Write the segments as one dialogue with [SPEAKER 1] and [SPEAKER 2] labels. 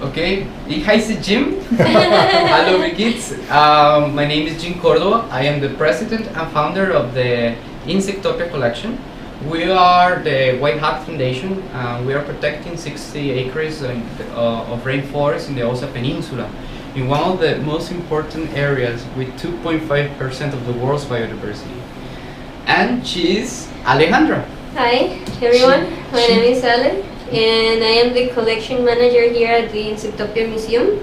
[SPEAKER 1] Okay, ich heiße Jim. Hello, kids. My name is Jim Cordova. I am the president and founder of the Insectopia collection. We are the White Hat Foundation. We are protecting 60 acres of rainforest in the Osa Peninsula, in one of the most important areas with 2.5% of the world's biodiversity. And she's Alejandra.
[SPEAKER 2] Hi everyone, my name is Ale, and I am the collection manager here at the Insectopia Museum.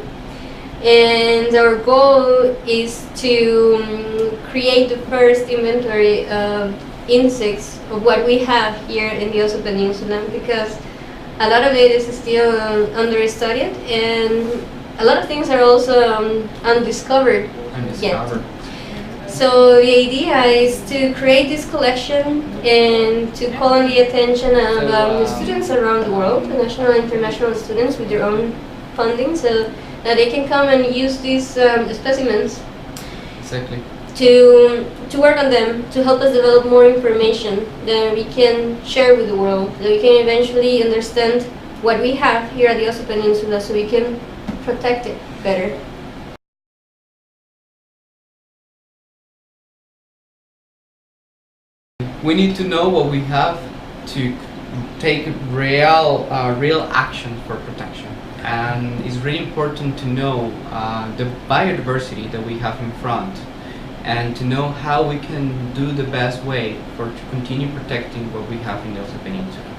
[SPEAKER 2] And our goal is to create the first inventory of insects of what we have here in the Osa Peninsula, because a lot of it is still understudied, and a lot of things are also undiscovered yet. So the idea is to create this collection and to call on the attention of students around the world, national and international students with their own funding, so that they can come and use these specimens.
[SPEAKER 1] Exactly.
[SPEAKER 2] To work on them, to help us develop more information that we can share with the world, that we can eventually understand what we have here at the Osa Peninsula, so we can protect it better.
[SPEAKER 1] We need to know what we have to take real action for protection, and it's really important to know the biodiversity that we have in front, and to know how we can do the best way to continue protecting what we have in the Osa Peninsula.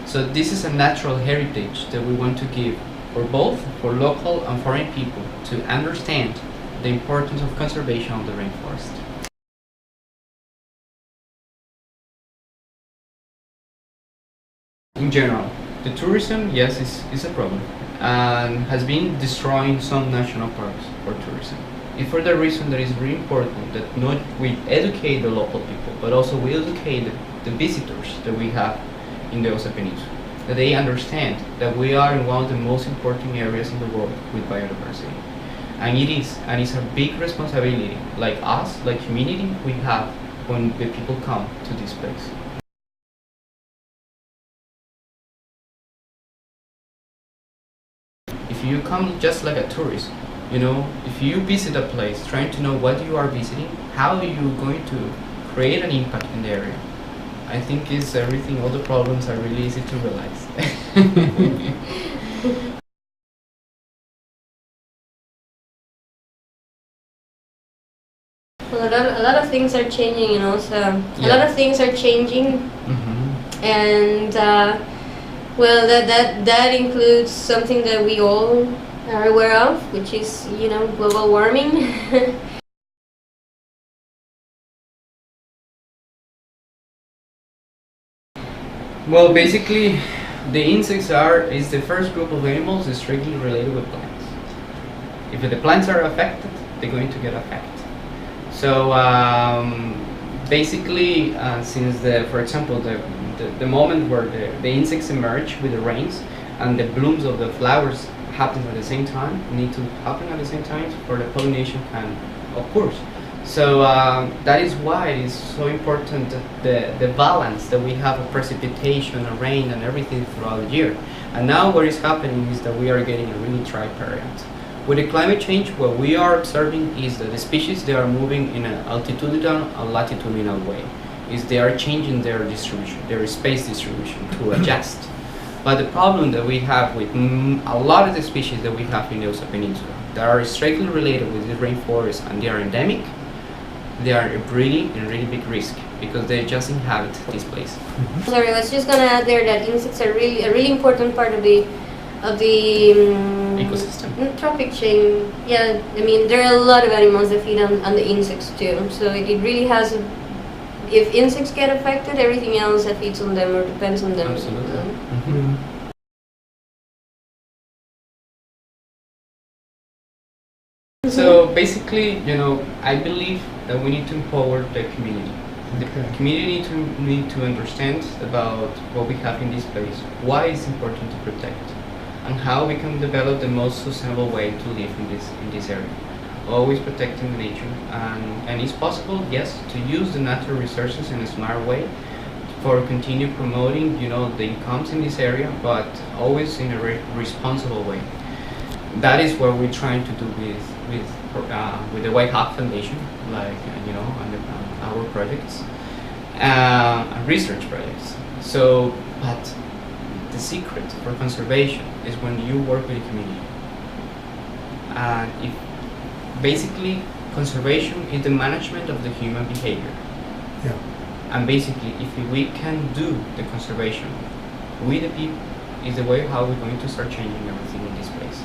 [SPEAKER 1] So this is a natural heritage that we want to give for local and foreign people to understand the importance of conservation of the rainforest. In general, the tourism, yes, is a problem and has been destroying some national parks for tourism. And for that reason, that is very important that not we educate the local people, but also we educate the visitors that we have in the Osa Peninsula, that they understand that we are in one of the most important areas in the world with biodiversity. And it's a big responsibility, like us, like community, we have when the people come to this place. If you come just like a tourist, if you visit a place trying to know what you are visiting, how are you going to create an impact in the area? I think it's everything, all the problems are really easy to realize.
[SPEAKER 2] Well, a lot of things are changing, so a lot of things are changing, and well, that includes something that we all are aware of, which is, global warming.
[SPEAKER 1] Well, basically, the insects is the first group of animals strictly related with plants. If the plants are affected, they're going to get affected. So basically, since for example, the moment where the insects emerge with the rains and the blooms of the flowers happen at the same time, need to happen at the same time for the pollination can occur. So that is why it's so important the balance that we have of precipitation and rain and everything throughout the year. And now what is happening is that we are getting a really dry period. With the climate change, what we are observing is that the species, they are moving in an altitudinal and latitudinal way. They are changing their distribution, their space distribution to adjust. But the problem that we have with a lot of the species that we have in the Osa Peninsula that are strictly related with the rainforest and they are endemic, they are in really big risk because they just inhabit this place.
[SPEAKER 2] Sorry, I was just gonna add there that insects are a really important part of the
[SPEAKER 1] ecosystem.
[SPEAKER 2] Trophic chain. Yeah, I mean there are a lot of animals that feed on the insects too. So it really has. If insects get affected, everything else that feeds on them or depends on them.
[SPEAKER 1] Absolutely. So basically, I believe that we need to empower the community. The community need to understand about what we have in this place, why it's important to protect, and how we can develop the most sustainable way to live in this area. Always protecting the nature, and it's possible, yes, to use the natural resources in a smart way for continue promoting, the incomes in this area, but always in a responsible way. that is what we're trying to do with the White Hawk Foundation, like on our projects, research projects. So, but the secret for conservation is when you work with the community. If basically conservation is the management of the human behavior.
[SPEAKER 3] Yeah.
[SPEAKER 1] And basically, if we can do the conservation with the people, is the way how we're going to start changing everything in this place.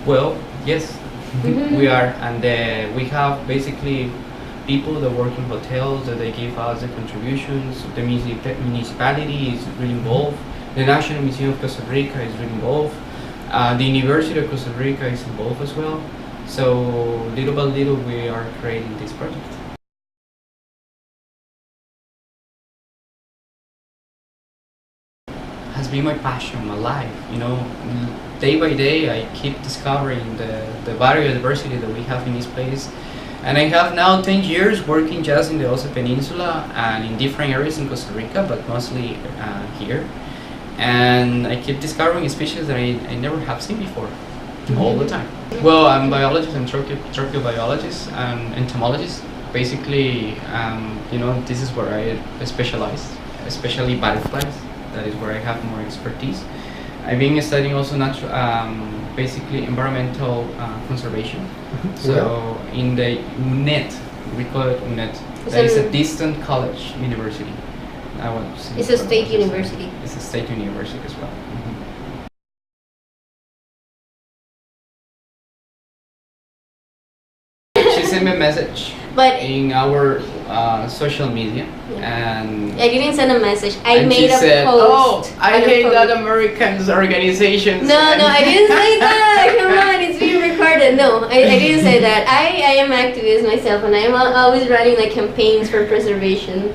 [SPEAKER 1] Well, yes, we are, and we have basically people that work in hotels that they give us the contributions. The municipality is really involved. The National Museum of Costa Rica is really involved. The University of Costa Rica is involved as well. So little by little we are creating this project. Has been my passion, my life. Day by day I keep discovering the biodiversity that we have in this place. And I have now 10 years working just in the Osa Peninsula and in different areas in Costa Rica, but mostly here. And I keep discovering species that I never have seen before, all the time. Well, I'm a biologist, I'm biologist and entomologist. Basically, this is where I specialize, especially butterflies. That is where I have more expertise. I've been studying also basically environmental conservation. So in the UNED, we call it UNED. That is a distant college university.
[SPEAKER 2] It's a state university.
[SPEAKER 1] It's a state university as well. She sent me a message in our social media, and
[SPEAKER 2] I didn't send a message. I made
[SPEAKER 1] she said,
[SPEAKER 2] post.
[SPEAKER 1] "Oh, I hate that Americans organizations."
[SPEAKER 2] No, I didn't say that. Come on, it's being recorded. No, I didn't say that. I am activist myself, and I'm always running like campaigns for preservation.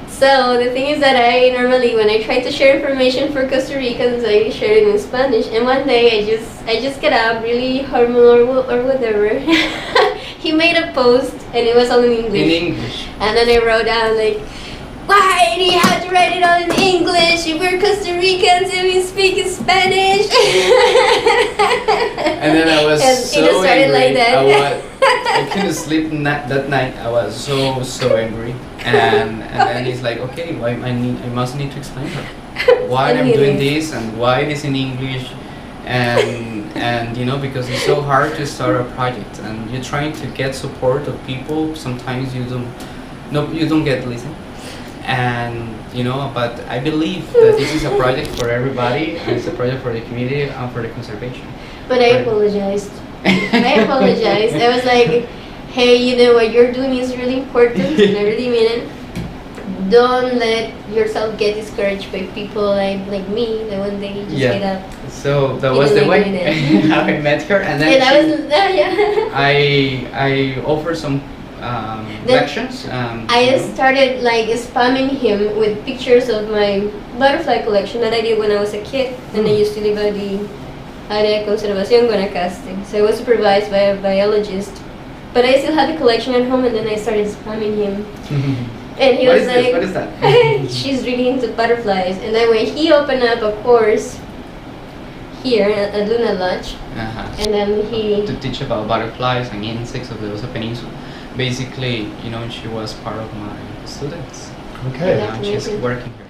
[SPEAKER 2] So the thing is that I normally, when I try to share information for Costa Ricans, I share it in Spanish. And one day I just get up really hormonal or whatever. He made a post and it was all in English.
[SPEAKER 1] In English.
[SPEAKER 2] And then I wrote down like, why do you have to write it all in English? If we're Costa Ricans and we speak in Spanish.
[SPEAKER 1] And then I was so
[SPEAKER 2] it started
[SPEAKER 1] angry.
[SPEAKER 2] Like that.
[SPEAKER 1] I couldn't sleep that night. I was so angry. And then he's like, okay, well, I must need to explain her why I'm doing this and why it is in English, and because it's so hard to start a project and you're trying to get support of people. Sometimes you don't get listened, and but I believe that this is a project for everybody, and it's a project for the community and for the conservation.
[SPEAKER 2] But I apologized. I was like, hey, what you're doing is really important, and I really mean it. Don't let yourself get discouraged by people like me, that one day you just get up.
[SPEAKER 1] So that was the way how I met her, and then I offered some lections.
[SPEAKER 2] I started like spamming him with pictures of my butterfly collection that I did when I was a kid, and I used to live at the Área de Conservación Guanacaste. So I was supervised by a biologist. But I still had the collection at home, and then I started spamming him. And he was like,
[SPEAKER 1] what is that?
[SPEAKER 2] She's really into butterflies. And then when he opened up a course here at Luna Lodge, and then
[SPEAKER 1] to teach about butterflies and insects of the Osa Peninsula. Basically, she was part of my students.
[SPEAKER 3] Okay.
[SPEAKER 1] And she's working here.